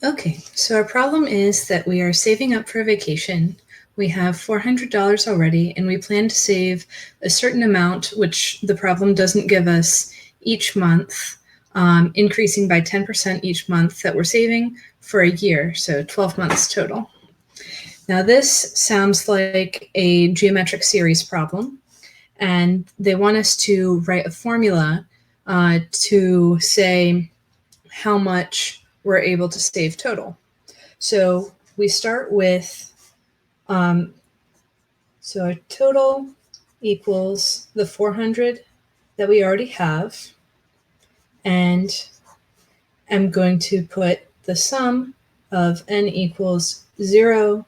Okay, so our problem is that we are saving up for a vacation. We have $400 already, and we plan to save a certain amount, which the problem doesn't give us each month, increasing by 10% each month that we're saving for a year, so 12 months total. Now, this sounds like a geometric series problem, and they want us to write a formula to say how much we're able to save total. So we start with, so our total equals the 400 that we already have, and I'm going to put the sum of n equals 0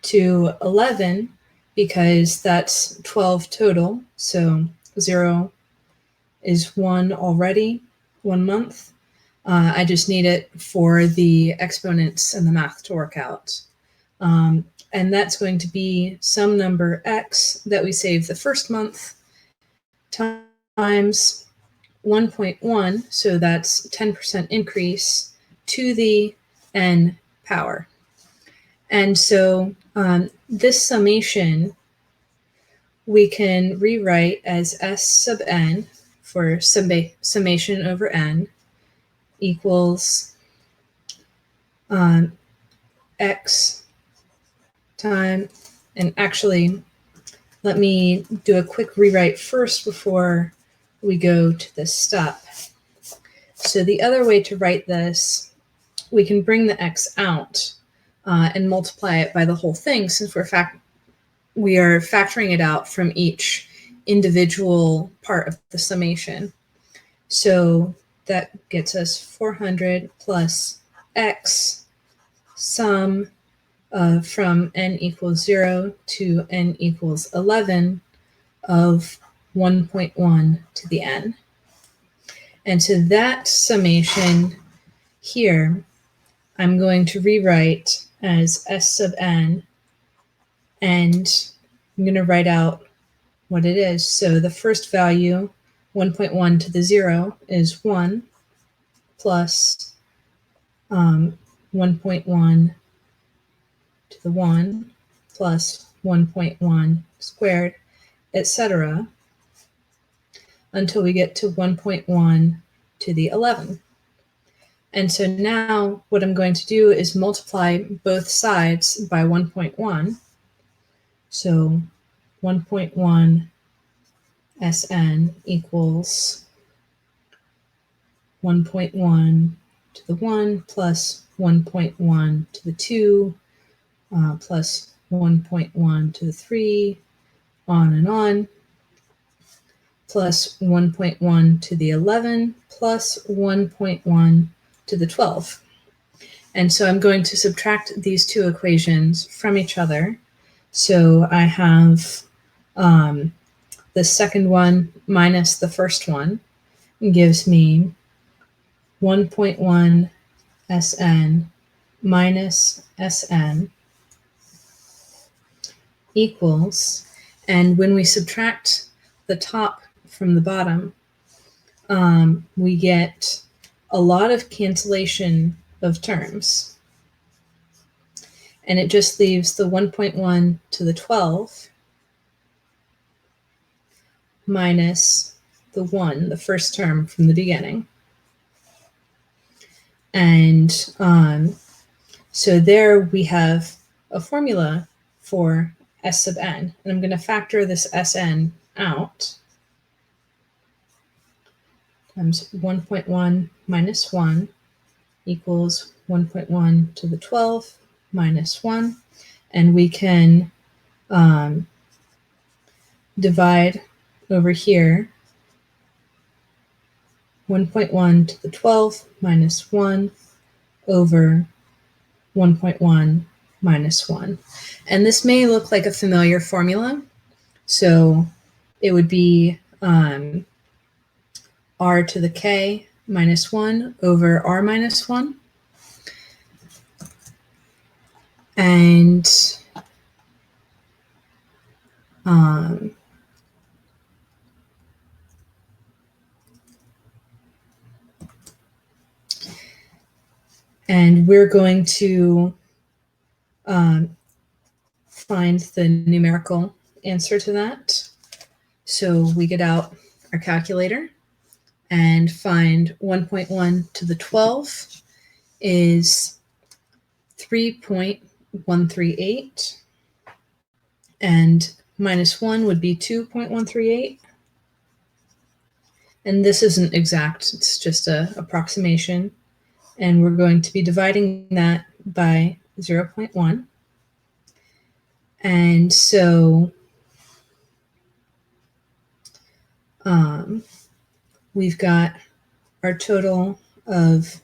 to 11 because that's 12 total. So 0 is 1 already, 1 month. I just need it for the exponents and the math to work out. And that's going to be some number x that we save the first month times 1.1, so that's 10% increase to the n power. And so this summation we can rewrite as s sub n for summation over n equals x time, and actually let me do a quick rewrite first before we go to this step. So the other way to write this, we can bring the x out and multiply it by the whole thing, since we are factoring it out from each individual part of the summation. So that gets us 400 plus x sum from n equals 0 to n equals 11 of 1.1 to the n. And so that summation here, I'm going to rewrite as s sub n, and I'm going to write out what it is. So the first value, 1.1 to the 0, is 1 plus 1.1 to the 1 plus 1.1 squared, etc., until we get to 1.1 to the 11. And so now what I'm going to do is multiply both sides by 1.1. So 1.1 Sn equals 1.1 to the 1 plus 1.1 to the 2 plus 1.1 to the 3, on and on, plus 1.1 to the 11 plus 1.1 to the 12. And so I'm going to subtract these two equations from each other. So I have the second one minus the first one gives me 1.1 Sn minus Sn equals, and when we subtract the top from the bottom, we get a lot of cancellation of terms. And it just leaves the 1.1 to the 12 minus the 1, the first term from the beginning. And so there we have a formula for s sub n. And I'm going to factor this Sn out. Times 1.1 minus 1 equals 1.1 to the 12 minus 1. And we can divide over here 1.1 to the 12 minus 1 over 1.1 minus 1. And this may look like a familiar formula. So it would be r to the k minus 1 over r minus 1. And And we're going to find the numerical answer to that. So we get out our calculator and find 1.1 to the 12 is 3.138, and minus 1 would be 2.138. And this isn't exact, it's just an approximation. And we're going to be dividing that by 0.1. And so we've got our total of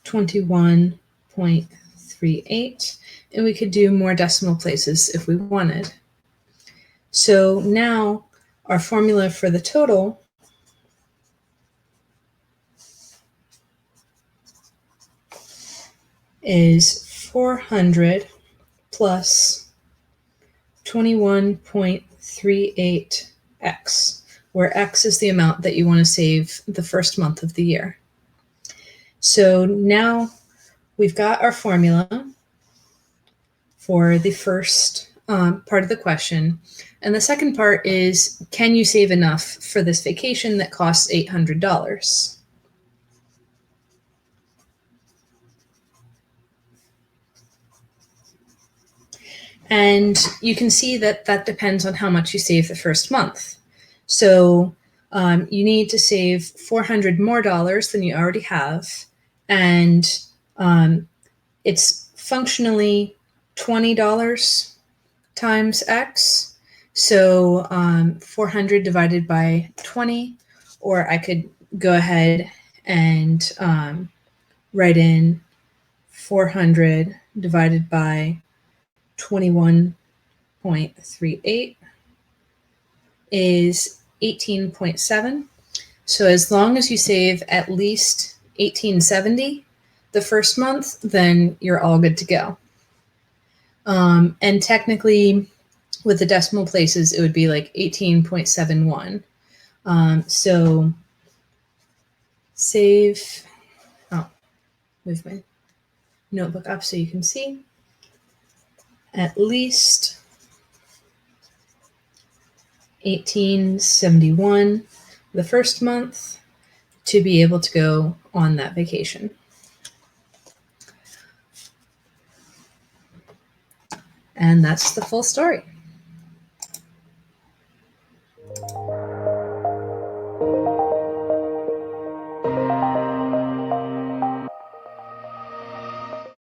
21.38, and we could do more decimal places if we wanted. So now our formula for the total is 400 plus 21.38x, where x is the amount that you want to save the first month of the year. So now we've got our formula for the first part of the question. And the second part is, can you save enough for this vacation that costs $800? And you can see that that depends on how much you save the first month. So you need to save $400 more than you already have. And it's functionally $20 times X. So 400 divided by 20, or I could go ahead and write in 400 divided by 21.38 is 18.7. So as long as you save at least 1870 the first month, then you're all good to go. And technically, with the decimal places, it would be like 18.71. So save, move my notebook up so you can see. At least 1871 the first month to be able to go on that vacation. And that's the full story.